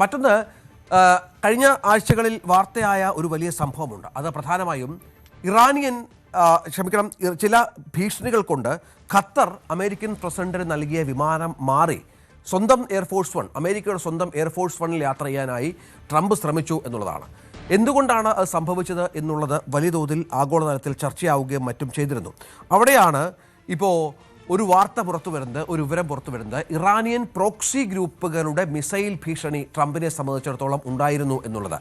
മറ്റൊന്ന്, കഴിഞ്ഞ ആഴ്ചകളിൽ വാർത്തയായ ഒരു വലിയ സംഭവമുണ്ട്. അത് പ്രധാനമായും ചില ഭീഷണികൾ കൊണ്ട് ഖത്തർ അമേരിക്കൻ പ്രസിഡന്റിന് നൽകിയ വിമാനം മാറി സ്വന്തം എയർഫോഴ്സ് വൺ, അമേരിക്കയുടെ സ്വന്തം എയർഫോഴ്സ് വണ്ണിൽ യാത്ര ചെയ്യാനായി ട്രംപ് ശ്രമിച്ചു എന്നുള്ളതാണ്. എന്തുകൊണ്ടാണ് അത് സംഭവിച്ചത് എന്നുള്ളത് വലിയ തോതിൽ ആഗോളതലത്തിൽ ചർച്ചയാവുകയും മറ്റും ചെയ്തിരുന്നു. അവിടെയാണ് ഇപ്പോൾ ഒരു വാർത്ത പുറത്തു വരുന്നത്, ഒരു വിവരം പുറത്തു വരുന്നത്. ഇറാനിയൻ പ്രോക്സി ഗ്രൂപ്പുകളുടെ മിസൈൽ ഭീഷണി ട്രംപിനെ സംബന്ധിച്ചിടത്തോളം ഉണ്ടായിരുന്നു എന്നുള്ളത്.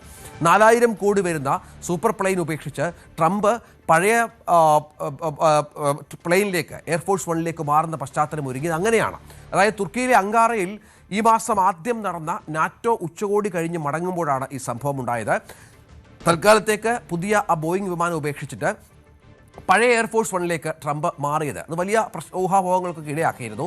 4000 കോടി വരുന്ന സൂപ്പർ പ്ലെയിൻ ഉപേക്ഷിച്ച് ട്രംപ് പഴയ പ്ലെയിനിലേക്ക്, എയർഫോഴ്സ് വണ്ണിലേക്ക് മാറുന്ന പശ്ചാത്തലം ഒരുങ്ങിയത് അങ്ങനെയാണ്. അതായത് തുർക്കിയിലെ അങ്കാറയിൽ ഈ മാസം ആദ്യം നടന്ന നാറ്റോ ഉച്ചകോടി കഴിഞ്ഞ് മടങ്ങുമ്പോഴാണ് ഈ സംഭവം ഉണ്ടായത്. തൽക്കാലത്തേക്ക് പുതിയ ബോയിങ് വിമാനം ഉപേക്ഷിച്ചിട്ട് പഴയ എയർഫോഴ്സ് വണ്ണിലേക്ക് ട്രംപ് മാറിയത് അത് വലിയ ഊഹാപോഹങ്ങൾക്കൊക്കെ ഇടയാക്കിയിരുന്നു.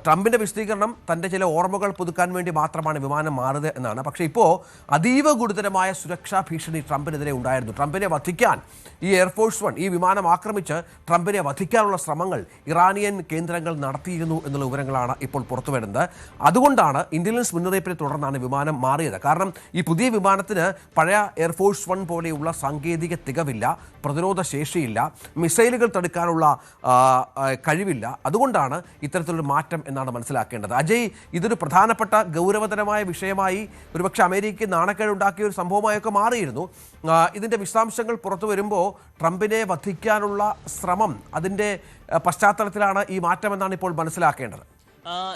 ട്രംപിൻ്റെ വിശദീകരണം തൻ്റെ ചില ഓർമ്മകൾ പുതുക്കാൻ വേണ്ടി മാത്രമാണ് വിമാനം മാറിയത് എന്നാണ്. പക്ഷേ ഇപ്പോൾ അതീവ ഗുരുതരമായ സുരക്ഷാ ഭീഷണി ട്രംപിനെതിരെ ഉണ്ടായിരുന്നു. ട്രംപിനെ വധിക്കാൻ ഈ എയർഫോഴ്സ് വൺ, ഈ വിമാനം ആക്രമിച്ച് ട്രംപിനെ വധിക്കാനുള്ള ശ്രമങ്ങൾ ഇറാനിയൻ കേന്ദ്രങ്ങൾ നടത്തിയിരുന്നു എന്നുള്ള വിവരങ്ങളാണ് ഇപ്പോൾ പുറത്തു വരുന്നത്. അതുകൊണ്ടാണ് ഇന്റലിജൻസ് മുന്നറിയിപ്പിനെ തുടർന്നാണ് വിമാനം മാറിയത്. കാരണം ഈ പുതിയ വിമാനത്തിന് പഴയ എയർഫോഴ്സ് വൺ പോലെയുള്ള സാങ്കേതിക തികവില്ല, പ്രതിരോധ ശേഷിയില്ല, മിസൈലുകൾ തടുക്കാനുള്ള കഴിവില്ല. അതുകൊണ്ടാണ് ഇത്തരത്തിലൊരു മാറ്റം എന്നാണ് മനസ്സിലാക്കേണ്ടത്. അജയ്, ഇതൊരു പ്രധാനപ്പെട്ട ഗൗരവതരമായ വിഷയമായി ഒരുപക്ഷെ അമേരിക്കയ്ക്ക് നാണക്കേടുണ്ടാക്കിയ ഒരു സംഭവമായൊക്കെ മാറിയിരുന്നു. ഇതിൻ്റെ വിശദാംശങ്ങൾ പുറത്തു വരുമ്പോൾ ട്രംപിനെ വധിക്കാനുള്ള ശ്രമം, അതിൻ്റെ പശ്ചാത്തലത്തിലാണ് ഈ മാറ്റമെന്നാണ് ഇപ്പോൾ മനസ്സിലാക്കേണ്ടത്.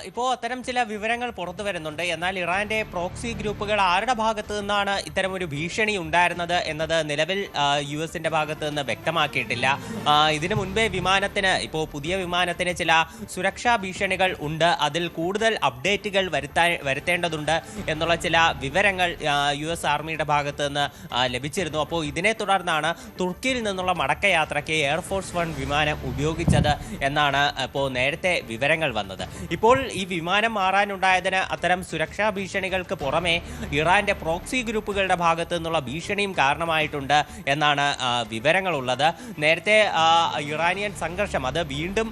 ഇപ്പോൾ അത്തരം ചില വിവരങ്ങൾ പുറത്തു വരുന്നുണ്ട്. എന്നാൽ ഇറാന്റെ പ്രോക്സി ഗ്രൂപ്പുകൾ ആരുടെ ഭാഗത്തു നിന്നാണ് ഇത്തരമൊരു ഭീഷണി ഉണ്ടായിരുന്നത് എന്നത് നിലവിൽ US-ന്റെ ഭാഗത്ത് നിന്ന് വ്യക്തമാക്കിയിട്ടില്ല. ഇതിനു മുൻപേ ഇപ്പോൾ പുതിയ വിമാനത്തിന് ചില സുരക്ഷാ ഭീഷണികൾ ഉണ്ട്, അതിൽ കൂടുതൽ അപ്ഡേറ്റുകൾ വരുത്തേണ്ടതുണ്ട് എന്നുള്ള ചില വിവരങ്ങൾ US ആർമിയുടെ ഭാഗത്ത് നിന്ന് ലഭിച്ചിരുന്നു. അപ്പോൾ ഇതിനെ തുടർന്നാണ് തുർക്കിയിൽ നിന്നുള്ള മടക്കയാത്രയ്ക്ക് എയർഫോഴ്സ് വൺ വിമാനം ഉപയോഗിച്ചത് എന്നാണ് ഇപ്പോൾ നേരത്തെ വിവരങ്ങൾ വന്നത്. ഇപ്പോൾ ഈ വിമാനം മാറാനുണ്ടായതിന് അത്തരം സുരക്ഷാ ഭീഷണികൾക്ക് പുറമെ ഇറാന്റെ പ്രോക്സി ഗ്രൂപ്പുകളുടെ ഭാഗത്തു നിന്നുള്ള ഭീഷണിയും കാരണമായിട്ടുണ്ട് എന്നാണ് വിവരങ്ങളുള്ളത്. നേരത്തെ ഇറാനിയൻ സംഘർഷം അത് വീണ്ടും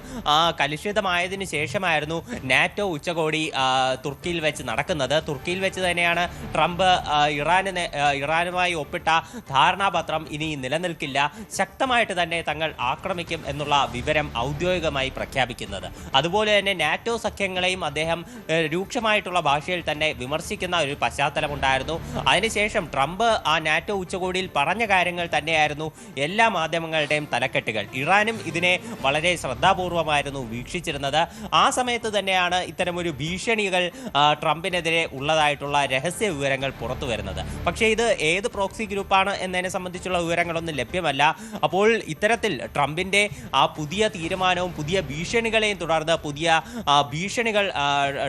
കലുഷിതമായതിനു ശേഷമായിരുന്നു നാറ്റോ ഉച്ചകോടി തുർക്കിയിൽ വെച്ച് നടക്കുന്നത്. തുർക്കിയിൽ വെച്ച് തന്നെയാണ് ട്രംപ് ഇറാനുമായി ഒപ്പിട്ട ധാരണാപത്രം ഇനി നിലനിൽക്കില്ല, ശക്തമായിട്ട് തന്നെ തങ്ങൾ ആക്രമിക്കും എന്നുള്ള വിവരം ഔദ്യോഗികമായി പ്രഖ്യാപിക്കുന്നത്. അതുപോലെ തന്നെ നാറ്റോ സഖ്യങ്ങളെയും അദ്ദേഹം രൂക്ഷമായിട്ടുള്ള ഭാഷയിൽ തന്നെ വിമർശിക്കുന്ന ഒരു പശ്ചാത്തലമുണ്ടായിരുന്നു. അതിനുശേഷം ട്രംപ് ആ നാറ്റോ ഉച്ചകോടിയിൽ പറഞ്ഞ കാര്യങ്ങൾ തന്നെയായിരുന്നു എല്ലാ മാധ്യമങ്ങളുടെയും തലക്കെട്ടുകൾ. ഇറാനും ഇതിനെ വളരെ ശ്രദ്ധാപൂർവമായിരുന്നു വീക്ഷിച്ചിരുന്നത്. ആ സമയത്ത് തന്നെയാണ് ഇത്തരമൊരു ഭീഷണികൾ ട്രംപിനെതിരെ ഉള്ളതായിട്ടുള്ള രഹസ്യ വിവരങ്ങൾ പുറത്തു വരുന്നത്. പക്ഷേ ഇത് ഏത് പ്രോക്സി ഗ്രൂപ്പാണ് എന്നതിനെ സംബന്ധിച്ചുള്ള വിവരങ്ങളൊന്നും ലഭ്യമല്ല. അപ്പോൾ ഇത്തരത്തിൽ ട്രംപിൻ്റെ ആ പുതിയ തീരുമാനവും പുതിയ ഭീഷണികളെയും തുടർന്ന് പുതിയ ഭീഷണികൾ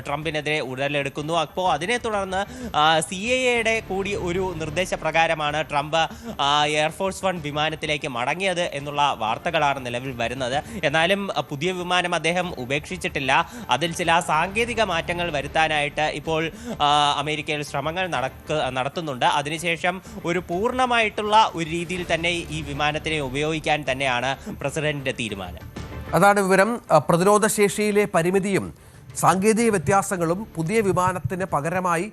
ട്രംപിനെതിരെ ഉടലെടുക്കുന്നു. അപ്പോൾ അതിനെ തുടർന്ന് CIA-യുടെ കൂടി ഒരു നിർദ്ദേശപ്രകാരമാണ് ട്രംപ് എയർഫോഴ്സ് വൺ വിമാനത്തിലേക്ക് മടങ്ങിയത് എന്നുള്ള വാർത്തകളാണ് നിലവിൽ വരുന്നത്. എന്നാലും പുതിയ വിമാനം അദ്ദേഹം ഉപേക്ഷിച്ചിട്ടില്ല. അതിൽ ചില സാങ്കേതിക മാറ്റങ്ങൾ വരുത്താനായിട്ട് ഇപ്പോൾ അമേരിക്കയിൽ ശ്രമങ്ങൾ നടത്തുന്നുണ്ട്. അതിനുശേഷം ഒരു പൂർണ്ണമായിട്ടുള്ള ഒരു രീതിയിൽ തന്നെ ഈ വിമാനത്തിനെ ഉപയോഗിക്കാൻ തന്നെയാണ് പ്രസിഡന്റിന്റെ തീരുമാനം. അതാണ് വിവരം. പ്രതിരോധ ശേഷിയിലെ പരിമിതിയും സാങ്കേതിക വ്യത്യാസങ്ങളും പുതിയ വിമാനത്തിന് പകരമായി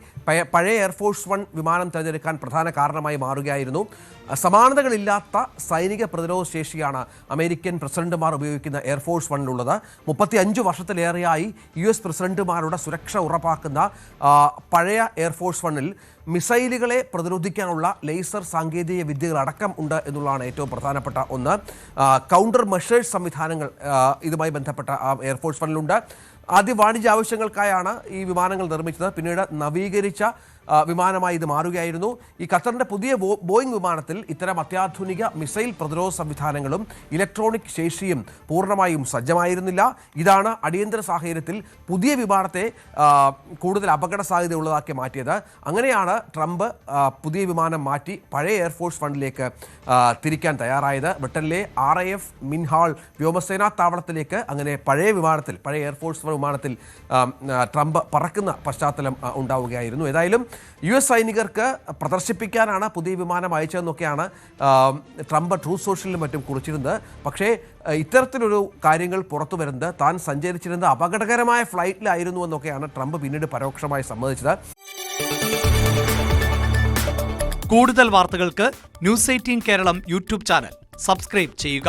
പഴയ എയർഫോഴ്സ് വൺ വിമാനം തിരഞ്ഞെടുക്കാൻ പ്രധാന കാരണമായി മാറുകയായിരുന്നു. സമാനതകളില്ലാത്ത സൈനിക പ്രതിരോധ ശേഷിയാണ് അമേരിക്കൻ പ്രസിഡന്റുമാർ ഉപയോഗിക്കുന്ന എയർഫോഴ്സ് വണ്ണിലുള്ളത്. 35 വർഷത്തിലേറെയായി US പ്രസിഡന്റുമാരുടെ സുരക്ഷ ഉറപ്പാക്കുന്ന പഴയ എയർഫോഴ്സ് വണ്ണിൽ മിസൈലുകളെ പ്രതിരോധിക്കാനുള്ള ലേസർ സാങ്കേതിക വിദ്യകളടക്കം ഉണ്ട് എന്നുള്ളതാണ് ഏറ്റവും പ്രധാനപ്പെട്ട ഒന്ന്. കൗണ്ടർ മെഷേഴ്സ് സംവിധാനങ്ങൾ ഇതുമായി ബന്ധപ്പെട്ട എയർഫോഴ്സ് വണ്ണിലുണ്ട്. ആദ്യ വാണിജ്യ ആവശ്യങ്ങൾക്കായാണ് ഈ വിമാനങ്ങൾ നിർമ്മിച്ചത്. പിന്നീട് നവീകരിച്ച വിമാനമായി ഇത് മാറുകയായിരുന്നു. ഈ ഖത്തറിൻ്റെ പുതിയ ബോയിങ് വിമാനത്തിൽ ഇത്തരം അത്യാധുനിക മിസൈൽ പ്രതിരോധ സംവിധാനങ്ങളും ഇലക്ട്രോണിക് ശേഷിയും പൂർണ്ണമായും സജ്ജമായിരുന്നില്ല. ഇതാണ് അടിയന്തര സാഹചര്യത്തിൽ പുതിയ വിമാനത്തെ കൂടുതൽ അപകട സാധ്യതയുള്ളതാക്കി മാറ്റിയത്. അങ്ങനെയാണ് ട്രംപ് പുതിയ വിമാനം മാറ്റി പഴയ എയർഫോഴ്സ് വണ്ണിലേക്ക് തിരിക്കാൻ തയ്യാറായത്. ബ്രിട്ടനിലെ RAF മിൻഹാൾ വ്യോമസേനാ താവളത്തിലേക്ക് അങ്ങനെ പഴയ വിമാനത്തിൽ, പഴയ എയർഫോഴ്സ് വിമാനത്തിൽ ട്രംപ് പറക്കുന്ന പശ്ചാത്തലം ഉണ്ടാവുകയായിരുന്നു. ഏതായാലും US സൈനികർക്ക് പ്രദർശിപ്പിക്കാനാണ് പുതിയ വിമാനം അയച്ചതെന്നൊക്കെയാണ് ട്രംപ് ട്രൂത്ത് സോഷ്യലിലും മറ്റും കുറിച്ചിരുന്നത്. പക്ഷേ ഇത്തരത്തിലൊരു കാര്യങ്ങൾ പുറത്തു വരുന്നത് താൻ സഞ്ചരിച്ചിരുന്നത് അപകടകരമായ ഫ്ലൈറ്റിലായിരുന്നു എന്നൊക്കെയാണ് ട്രംപ് പിന്നീട് പരോക്ഷമായി സമ്മതിച്ചത്. കൂടുതൽ വാർത്തകൾക്ക് News 18 Keralam YouTube channel subscribe ചെയ്യുക.